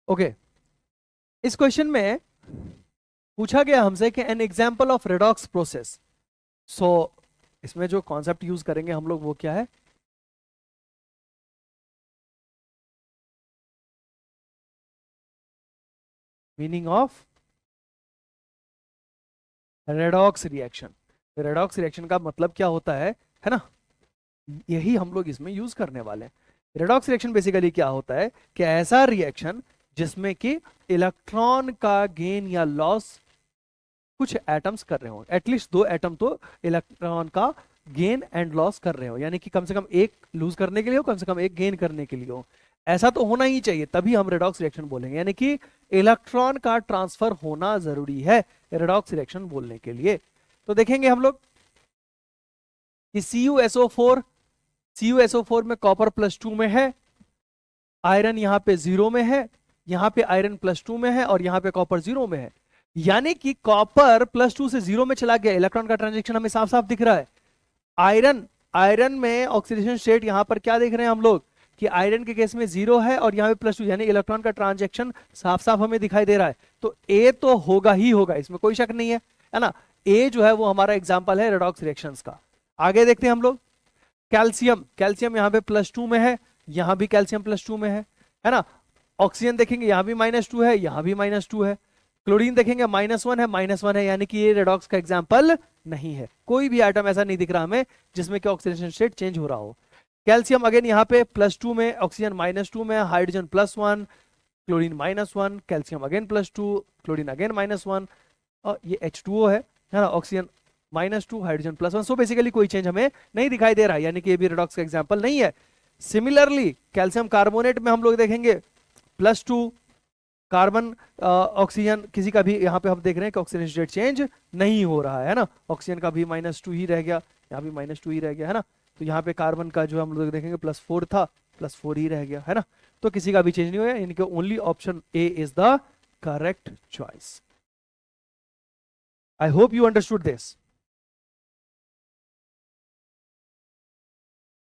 Okay, इस question में पूछा गया हमसे कि an example of redox process. So इसमें जो कॉन्सेप्ट यूज करेंगे हम लोग वो क्या है? Meaning of redox reaction. Redox reaction का मतलब क्या होता है ना? यही हम लोग इसमें यूज करने वाले हैं। रेडॉक्स रिएक्शन बेसिकली क्या होता है कि ऐसा रिएक्शन जिसमें कि इलेक्ट्रॉन का गेन या लॉस कुछ एटम्स कर रहे हो, एटलीस्ट दो एटम तो इलेक्ट्रॉन का गेन एंड लॉस कर रहे हो, यानी कि कम से कम एक लूज करने के लिए हो, कम से कम एक गेन करने के लिए हो। ऐसा तो होना ही चाहिए, तभी हम रेडॉक्स रिएक्शन बोलेंगे, यानी कि इलेक्ट्रॉन का ट्रांसफर होना जरूरी है रेडॉक्स रिएक्शन बोलने के लिए। तो देखेंगे हम लोग कि CuSO4 में कॉपर +2 में है, आयरन यहाँ पे 0 में है, यहाँ पे आयरन +2 में है और यहाँ पे कॉपर 0 में है। यानी कि कॉपर +2 से 0 में चला गया, इलेक्ट्रॉन का ट्रांजेक्शन हमें साफ साफ दिख रहा है। आयरन आयरन में ऑक्सीडेशन स्टेट यहाँ पर क्या देख रहे हैं हम लोग कि आयरन के केस में 0 है और यहाँ पे +2, यानी इलेक्ट्रॉन का ट्रांजेक्शन साफ साफ हमें दिखाई दे रहा है। तो ए तो होगा ही होगा, इसमें कोई शक नहीं है ना? ए जो है वो हमारा एग्जाम्पल है रेडॉक्स रिएक्शंस का। आगे देखते हैं हम लोग। कैल्शियम यहाँ पे +2 में है, यहाँ भी कैल्शियम +2 में है ना? ऑक्सीजन देखेंगे यहाँ भी -2 है, यहाँ भी -2 है। क्लोरीन देखेंगे -1 है, यानी कि ये रेडॉक्स का एग्जाम्पल नहीं है। कोई भी आइटम ऐसा नहीं दिख रहा हमें जिसमें कि ऑक्सीडेशन स्टेट चेंज हो रहा हो। कैल्शियम अगेन यहाँ पे +2 में, ऑक्सीजन -2 में, hydrogen +1, chlorine -1, calcium again +2, chlorine again -1, और ये H2O है ना? Oxygen -2, hydrogen +1। सो बेसिकली कोई चेंज हमें नहीं दिखाई दे रहा है, यानी कि ये भी रेडॉक्स का एग्जाम्पल नहीं है। सिमिलरली कैल्शियम कार्बोनेट में हम लोग देखेंगे +2, कार्बन ऑक्सीजन किसी का भी यहाँ पे हम देख रहे हैं कि ऑक्सीजन स्टेट चेंज नहीं हो रहा है ना? ऑक्सीजन का भी -2 ही रह गया, यहाँ भी -2 ही रह गया है ना? तो यहाँ पे कार्बन का जो हम लोग देखेंगे +4 था, +4 ही रह गया है ना? तो किसी का भी चेंज नहीं हुआ, इनके only option A is the correct choice. I hope you understood this.